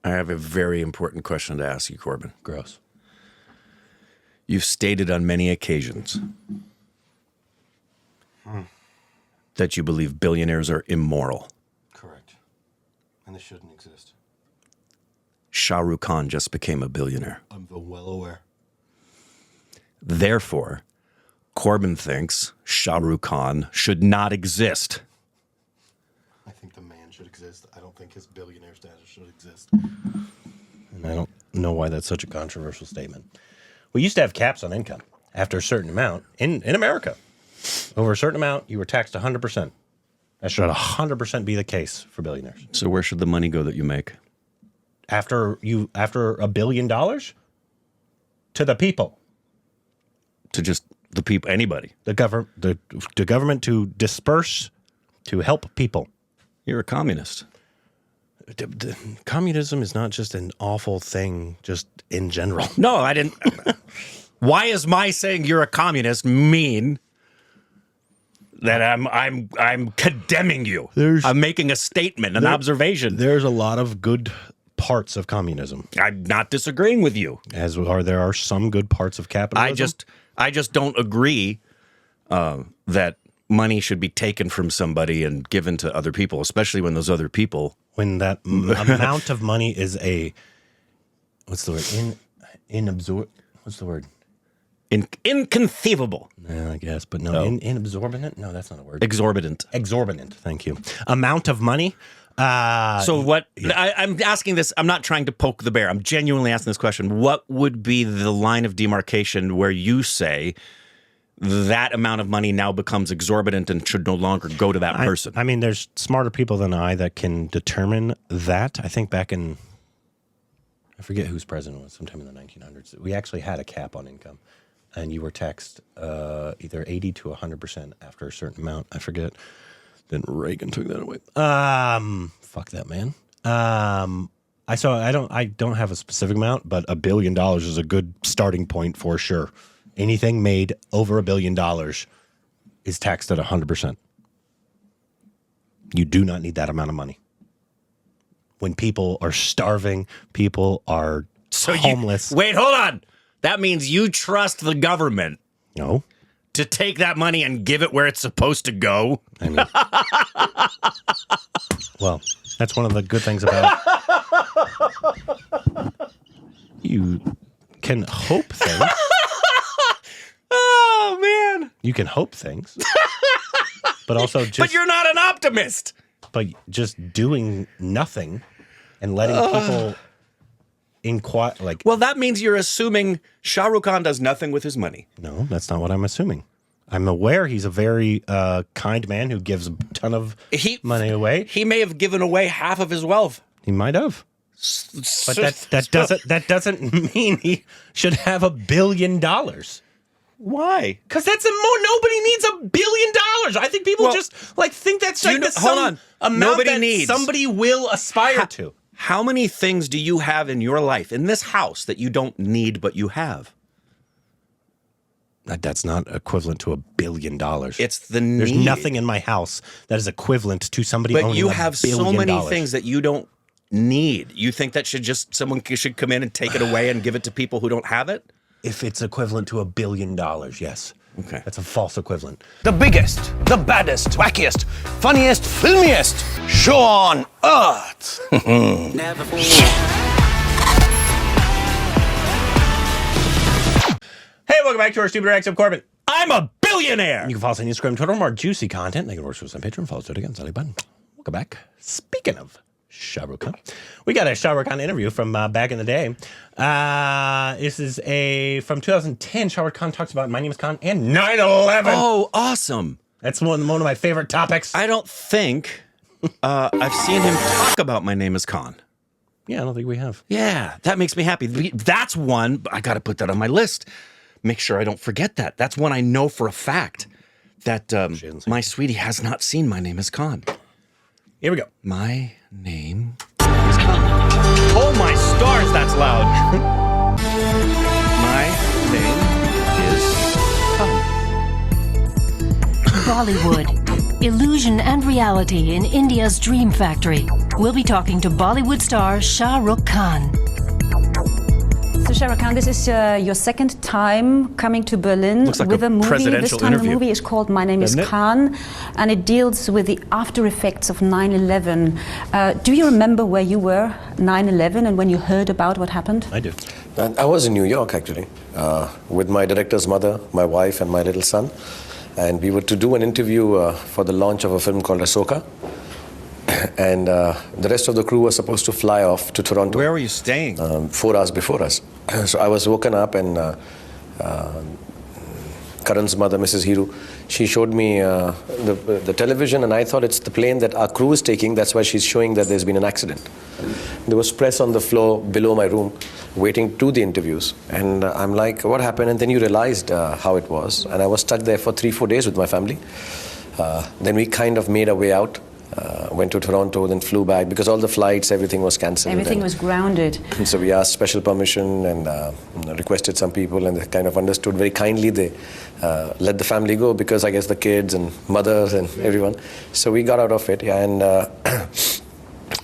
I have a very important question to ask you, Corbin. Gross. You've stated on many occasions that you believe billionaires are immoral. Correct. And they shouldn't exist. Shah Rukh Khan just became a billionaire. I'm well aware. Therefore, Corbin thinks Shah Rukh Khan should not exist. I think the man should exist. I don't think his billionaire status should exist. And I don't know why that's such a controversial statement. We used to have caps on income. After a certain amount, in America, over a certain amount, you were taxed 100%. That should 100% be the case for billionaires. So where should the money go that you make? After $1 billion? To the people. To just the people, anybody. The government to disperse, to help people. You're a communist. Communism is not just an awful thing, just in general. No, I didn't. Why is my saying you're a communist mean that I'm condemning you? I'm making a statement, an observation. There's a lot of good parts of communism. I'm not disagreeing with you. There are some good parts of capitalism. I just don't agree that money should be taken from somebody and given to other people, especially when those other people. When that amount of money is a, what's the word? What's the word? Inconceivable. Yeah, I guess, but no, inabsorbent? No, that's not a word. Exorbitant. Exorbitant, thank you. Amount of money. So what, I'm asking this, I'm not trying to poke the bear. I'm genuinely asking this question. What would be the line of demarcation where you say that amount of money now becomes exorbitant and should no longer go to that person? I mean, there's smarter people than I that can determine that. I think back in, I forget whose president was, sometime in the 1900s, we actually had a cap on income. And you were taxed either 80 to 100% after a certain amount. I forget. Then Reagan took that away. Fuck that man. I don't have a specific amount, but $1 billion is a good starting point for sure. Anything made over $1 billion is taxed at 100%. You do not need that amount of money. When people are starving, people are homeless. Wait, hold on. That means you trust the government. No. To take that money and give it where it's supposed to go? I mean, well, that's one of the good things about you can hope things. Oh, man. You can hope things. But also just... But you're not an optimist. But just doing nothing and letting people... Well, that means you're assuming Shah Rukh Khan does nothing with his money. No, that's not what I'm assuming. I'm aware he's a very kind man who gives a ton of money away. He may have given away half of his wealth. He might have. But that doesn't mean he should have $1 billion. Why? Because that's nobody needs $1 billion. I think people just think that's like some amount that somebody will aspire to. How many things do you have in your life, in this house, that you don't need but you have? That's not equivalent to $1 billion. It's the need. There's nothing in my house that is equivalent to somebody owning $1 billion. But you have so many things that you don't need. You think that someone should come in and take it away and give it to people who don't have it? If it's equivalent to $1 billion, yes. Okay. That's a false equivalent. The biggest, the baddest, wackiest, funniest, filmiest show on earth. Never Hey, welcome back to our Stupid Reacts of Corbin. I'm a billionaire! You can follow us on Instagram, Twitter, more juicy content. They can work with us on Patreon. Follow us again. Solid button. Welcome back. Speaking of Shah Rukh Khan, we got a Shah Rukh Khan interview from back in the day. This is from 2010. Shah Rukh Khan talks about My Name is Khan and 9/11. Oh, awesome. That's one of my favorite topics. I don't think I've seen him talk about My Name is Khan. Yeah, I don't think we have. Yeah, that makes me happy. That's one, I got to put that on my list. Make sure I don't forget that. That's one I know for a fact that my sweetie has not seen My Name is Khan. Here we go. My name is Khan. Oh my stars, that's loud. My name is Khan. Bollywood. Illusion and reality in India's dream factory. we'll be talking to Bollywood star Shah Rukh Khan. So Shah Rukh Khan, this is your second time coming to Berlin Looks like with a movie. presidential This time interview. the movie is called My Name is Khan, and it deals with the after effects of 9/11. Do you remember where you were 9/11 and when you heard about what happened? I do. I was in New York, actually, with my director's mother, my wife, and my little son. And we were to do an interview for the launch of a film called Ahsoka. And the rest of the crew was supposed to fly off to Toronto. Where were you staying? 4 hours before us. So I was woken up, and Karan's mother, Mrs. Hiru, she showed me the television, and I thought it's the plane that our crew is taking. That's why she's showing that there's been an accident. There was press on the floor below my room waiting to do the interviews. And I'm like, what happened? And then you realized how it was. And I was stuck there for 3-4 days with my family. Then we kind of made our way out. Went to Toronto, then flew back because all the flights, everything was cancelled. Everything was grounded. And so we asked special permission and requested some people, and they kind of understood very kindly. They let the family go because I guess the kids and mothers and everyone. So we got out of it, yeah. And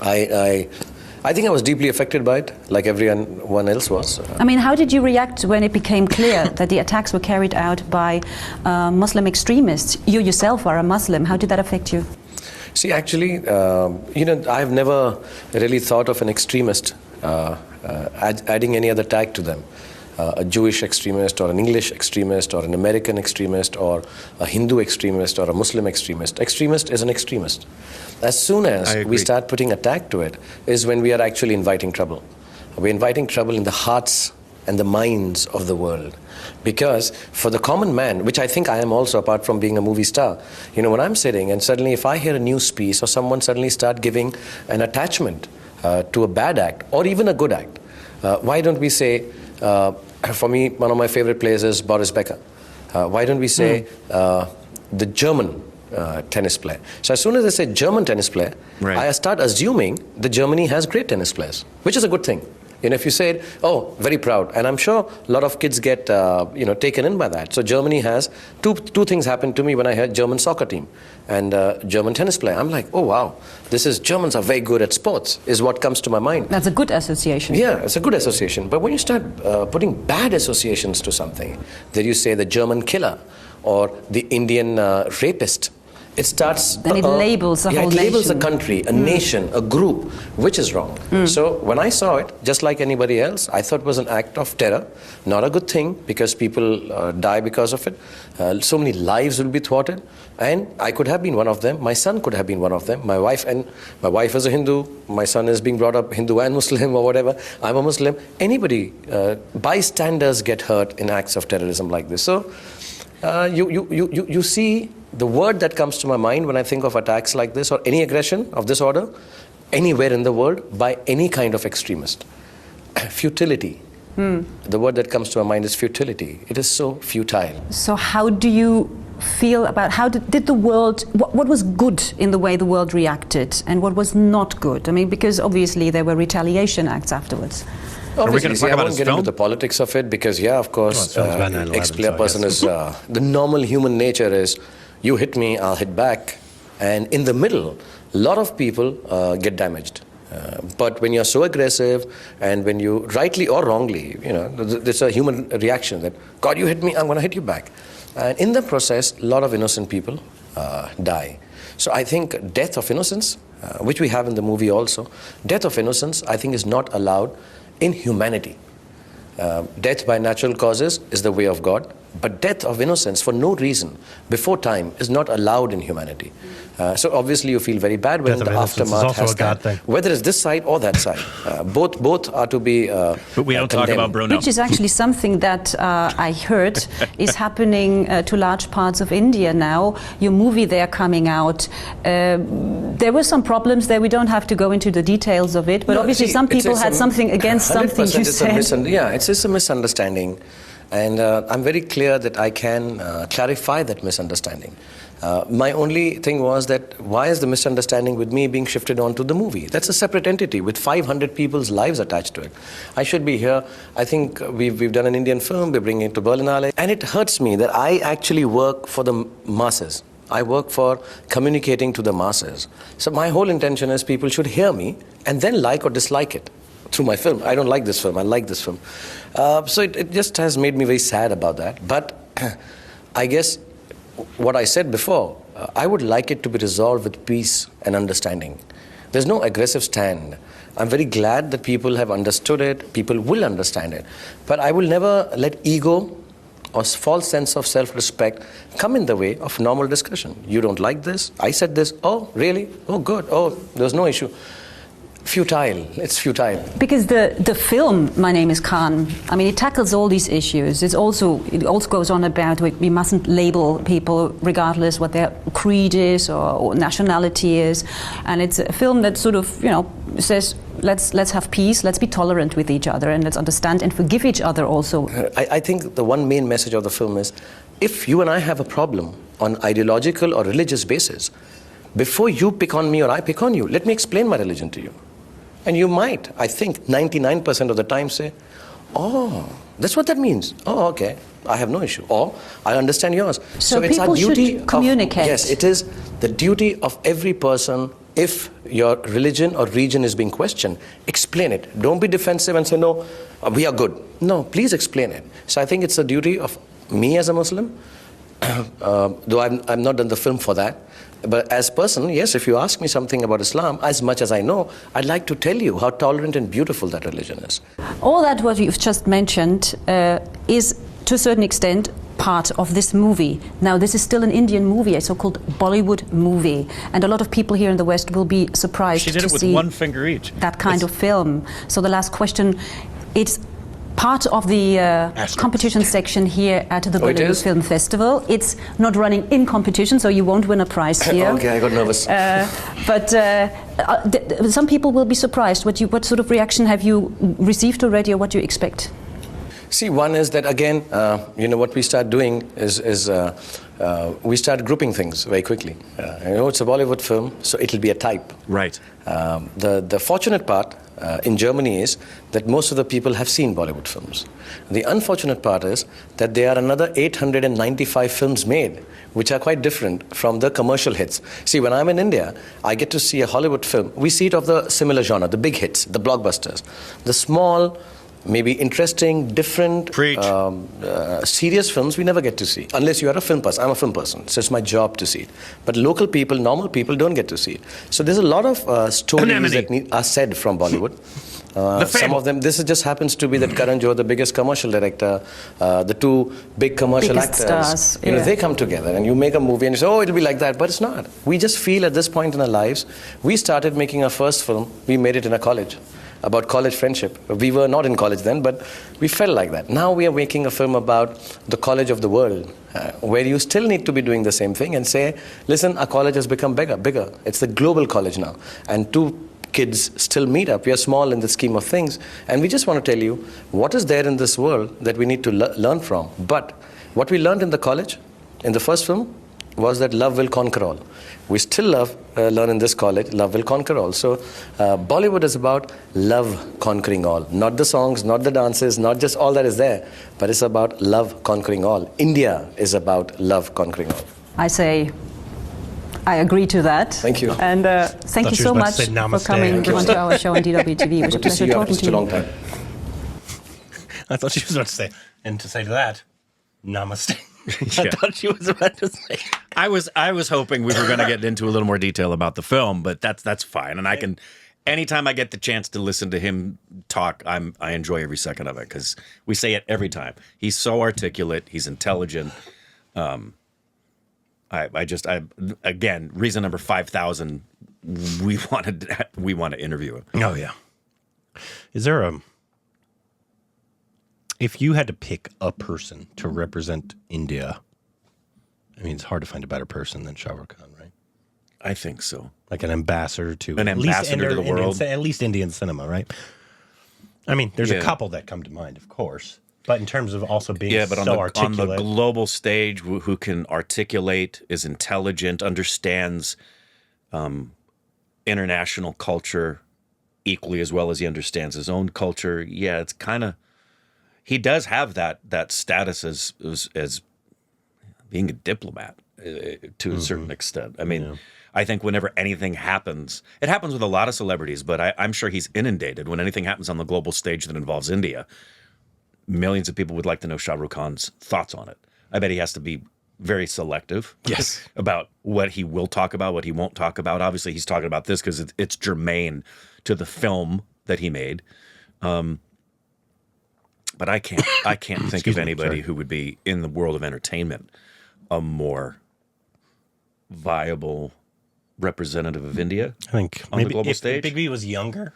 I think I was deeply affected by it, like everyone else was. I mean, how did you react when it became clear that the attacks were carried out by Muslim extremists? You yourself are a Muslim. How did that affect you? See, actually, I've never really thought of an extremist adding any other tag to them. A Jewish extremist or an English extremist or an American extremist or a Hindu extremist or a Muslim extremist. Extremist is an extremist. As soon as we start putting a tag to it is when we are actually inviting trouble. We're inviting trouble in the hearts and the minds of the world. Because for the common man, which I think I am also apart from being a movie star, when I'm sitting and suddenly if I hear a news piece or someone suddenly start giving an attachment to a bad act or even a good act, why don't we say, for me, one of my favorite players is Boris Becker. Why don't we say the German tennis player? So as soon as I say German tennis player, I start assuming that Germany has great tennis players, which is a good thing. If you said, oh, very proud, and I'm sure a lot of kids get taken in by that. So Germany has two things happened to me when I heard German soccer team and German tennis player. I'm like, oh wow, Germans are very good at sports, is what comes to my mind. That's a good association. Yeah, it's a good association. But when you start putting bad associations to something, then you say the German killer or the Indian rapist, it starts... Then it labels a whole nation. It labels a country, a nation, a group, which is wrong. So when I saw it, just like anybody else, I thought it was an act of terror. Not a good thing, because people die because of it. So many lives will be thwarted. And I could have been one of them. My son could have been one of them. My wife is a Hindu. My son is being brought up Hindu and Muslim or whatever. I'm a Muslim. Anybody, bystanders get hurt in acts of terrorism like this. So you see... The word that comes to my mind when I think of attacks like this or any aggression of this order anywhere in the world by any kind of extremist. Futility. The word that comes to my mind is futility. It is so futile. So how do you feel about, did the world, what was good in the way the world reacted and what was not good? I mean, because obviously there were retaliation acts afterwards. Are we going to talk about I won't get into the politics of it because, yeah, of course, ex-player person is, the normal human nature is, you hit me, I'll hit back. And in the middle, a lot of people get damaged. But when you're so aggressive and when you, rightly or wrongly, there's a human reaction that, God, you hit me, I'm going to hit you back. And in the process, a lot of innocent people die. So I think death of innocence, which we have in the movie also, death of innocence, I think is not allowed in humanity. Death by natural causes is the way of God. But death of innocence for no reason before time is not allowed in humanity. So obviously you feel very bad when the aftermath has that. Whether it's this side or that side, both are to be But we don't talk about Bruno. Which is actually something that I heard is happening to large parts of India now. Your movie there coming out. There were some problems there. We don't have to go into the details of it. But obviously some people had something against something you said. Yeah, it's just a misunderstanding. And I'm very clear that I can clarify that misunderstanding. My only thing was that why is the misunderstanding with me being shifted onto the movie? That's a separate entity with 500 people's lives attached to it. I should be here. I think we've done an Indian film, we're bringing it to Berlinale. And it hurts me that I actually work for the masses. I work for communicating to the masses. So my whole intention is people should hear me and then like or dislike it through my film. I don't like this film, I like this film. So it just has made me very sad about that. But I guess what I said before, I would like it to be resolved with peace and understanding. There's no aggressive stand. I'm very glad that people have understood it, people will understand it. But I will never let ego or false sense of self-respect come in the way of normal discussion. You don't like this? I said this. Oh, really? Oh, good. Oh, there's no issue. Futile. It's futile. Because the film, My Name is Khan, I mean, it tackles all these issues. It also goes on about we mustn't label people regardless what their creed is or nationality is. And it's a film that sort of, says, let's have peace, let's be tolerant with each other, and let's understand and forgive each other also. I think the one main message of the film is, if you and I have a problem on ideological or religious basis, before you pick on me or I pick on you, let me explain my religion to you. And you might, I think, 99% of the time say, oh, that's what that means. Oh, okay, I have no issue. Or, I understand yours. So it's our people duty should communicate. Yes, it is the duty of every person, if your religion or region is being questioned, explain it. Don't be defensive and say, no, we are good. No, please explain it. So I think it's the duty of me as a Muslim, though I've not done the film for that. But as a person, yes, if you ask me something about Islam, as much as I know, I'd like to tell you how tolerant and beautiful that religion is. All that what you've just mentioned is, to a certain extent, part of this movie. Now, this is still an Indian movie, a so-called Bollywood movie, and a lot of people here in the West will be surprised to see. She did it with one finger each. That kind of film. So the last question, it's part of the competition section here at the Bollywood Film Festival. It's not running in competition, so you won't win a prize here. Okay, I got nervous. But some people will be surprised. What sort of reaction have you received already, or what do you expect? See, one is that, again, what we start doing is we start grouping things very quickly. It's a Bollywood film, so it'll be a type. Right. The fortunate part in Germany is that most of the people have seen Bollywood films. The unfortunate part is that there are another 895 films made, which are quite different from the commercial hits. See, when I'm in India, I get to see a Hollywood film. We see it of the similar genre, the big hits, the blockbusters. The small, maybe interesting, different, serious films we never get to see. Unless you are a film person. I'm a film person, so it's my job to see it. But local people, normal people don't get to see it. So there's a lot of stories that are said from Bollywood. Some of them, this just happens to be that Karan Johar, the biggest commercial director, the two big commercial actors, stars, they come together and you make a movie and you say, oh, it'll be like that, but it's not. We just feel at this point in our lives, we started making our first film, we made it in a college, about college friendship. We were not in college then, but we felt like that. Now we are making a film about the college of the world, where you still need to be doing the same thing and say, listen, our college has become bigger. It's the global college now. And two kids still meet up. We are small in the scheme of things. And we just want to tell you what is there in this world that we need to learn from. But what we learned in the college, in the first film, was that love will conquer all. We still learn in this college, love will conquer all. So Bollywood is about love conquering all. Not the songs, not the dances, not just all that is there, but it's about love conquering all. India is about love conquering all. I say, I agree to that. Thank you. And thank you so much for coming onto our show on DW TV. It was a pleasure talking to you. A long time. I thought she was about to say, and to say to that, namaste. I thought she was about to say. I was hoping we were going to get into a little more detail about the film, but that's fine. And I can, anytime I get the chance to listen to him talk, I enjoy every second of it because we say it every time. He's so articulate. He's intelligent. Again, reason number 5,000. We want to interview him. Oh yeah. Is there if you had to pick a person to represent India, I mean, it's hard to find a better person than Shah Rukh Khan, right? I think so. Like an ambassador to to the world. at least Indian cinema, right? I mean, there's a couple that come to mind, of course. But in terms of also being articulate. On the global stage, who can articulate, is intelligent, understands international culture equally as well as he understands his own culture. Yeah, it's kind of... He does have that status as being a diplomat. to a certain extent. I mean, I think whenever anything happens, it happens with a lot of celebrities, but I'm sure he's inundated. When anything happens on the global stage that involves India, millions of people would like to know Shah Rukh Khan's thoughts on it. I bet he has to be very selective about what he will talk about, what he won't talk about. Obviously, he's talking about this because it's germane to the film that he made. But I can't think of anybody who would be in the world of entertainment a more viable representative of India. I think on maybe the global if stage. Big B was younger,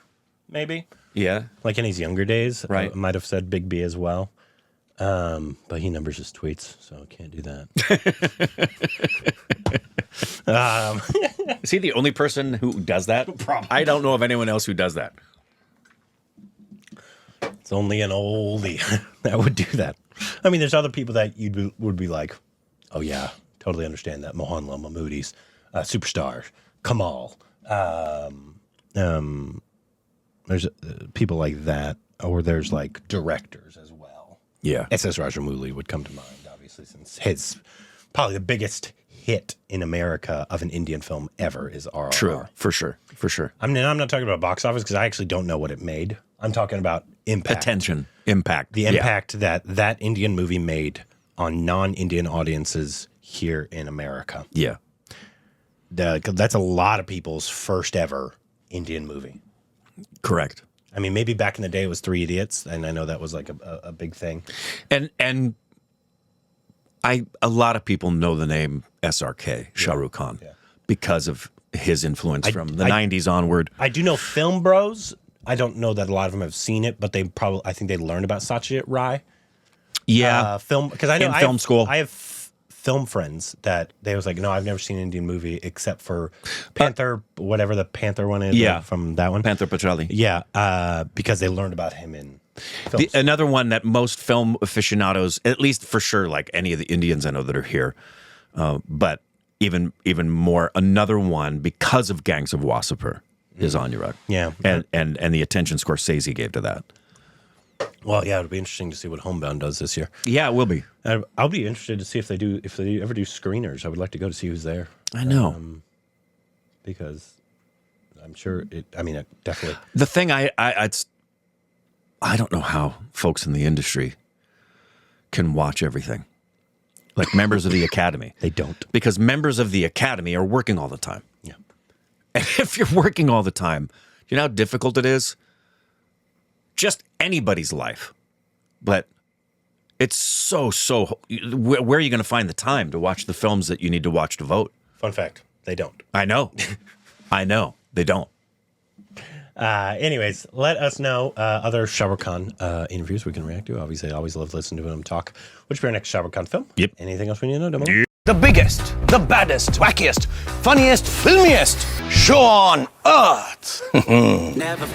maybe. Yeah, Like in his younger days, Right. I might have said Big B as well. But he numbers his tweets, so I can't do that. is he the only person who does that? Probably. I don't know of anyone else who does that. It's only an oldie that would do that. I mean, there's other people that would be like, oh yeah, totally understand that. Mohanlal, Mahmoodi's, Superstar, Kamal. There's people like that, or there's like directors as well. Yeah. S.S. Rajamouli would come to mind, obviously, since his probably the biggest hit in America of an Indian film ever is RRR. True, for sure. I mean, I'm not talking about box office because I actually don't know what it made. I'm talking about impact. Attention, impact. The impact that Indian movie made on non-Indian audiences here in America. Yeah. That's a lot of people's first ever Indian movie. Correct. I mean, maybe back in the day it was Three Idiots, and I know that was like a big thing. And a lot of people know the name SRK, Shah Rukh Khan, because of his influence from the 90s onward. I do know Film Bros. I don't know that a lot of them have seen it, but I think they learned about Satyajit Ray. Yeah. Film, because I know in film school. I have film friends that they was like, no, I've never seen an Indian movie except for Panther, whatever the Panther one is. Yeah. From that one. Panther Pachali. Yeah, because they learned about him in film. Another one that most film aficionados, at least for sure, like any of the Indians I know that are here, but even more, another one because of Gangs of Wasseypur is Anurag. Yeah. And the attention Scorsese gave to that. Well, yeah, it'll be interesting to see what Homebound does this year. Yeah, it will be. I'll be interested to see if they ever do screeners. I would like to go to see who's there. I know. Because I'm sure it definitely. The thing I don't know how folks in the industry can watch everything. Like members of the Academy. They don't. Because members of the Academy are working all the time. Yeah. And if you're working all the time, you know how difficult it is? Just anybody's life. But it's so, where are you going to find the time to watch the films that you need to watch to vote? Fun fact, they don't. I know. I know. They don't. Anyways, let us know other Shah Rukh Khan interviews we can react to. Obviously, I always love listening to him talk. Which be our next Shah Rukh Khan film? Yep. Anything else we need to know, Demo? Yep. The biggest, the baddest, wackiest, funniest, filmiest show on earth. Never